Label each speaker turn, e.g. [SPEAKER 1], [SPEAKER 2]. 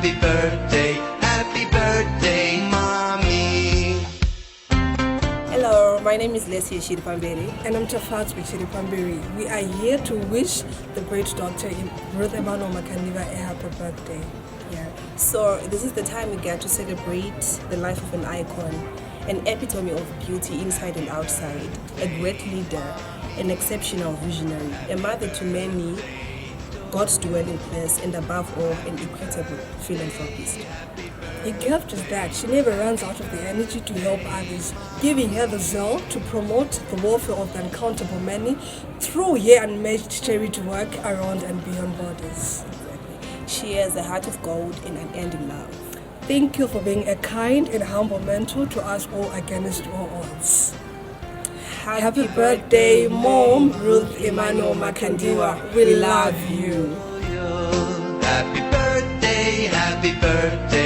[SPEAKER 1] happy birthday, mommy.
[SPEAKER 2] Hello, my name is Leslie Shiripamberi.
[SPEAKER 3] And I'm Tafadzwa Shiripamberi. We are here to wish the great doctor Ruth Emmanuel Makandiwa a happy birthday.
[SPEAKER 2] Yeah. So this is the time we get to celebrate the life of an icon, an epitome of beauty inside and outside, a great leader, an exceptional visionary, a mother to many, God's dwelling place, and above all, an equitable philanthropist.
[SPEAKER 3] Her gift is that she never runs out of the energy to help others, giving her the zeal to promote the welfare of the uncountable many through her unmatched charity work around and beyond borders.
[SPEAKER 2] She has a heart of gold and unending love.
[SPEAKER 3] Thank you for being a kind and humble mentor to us all against all odds. Happy birthday, Mom Ruth Emmanuel Makandiwa. We love you.
[SPEAKER 1] Happy birthday, happy birthday.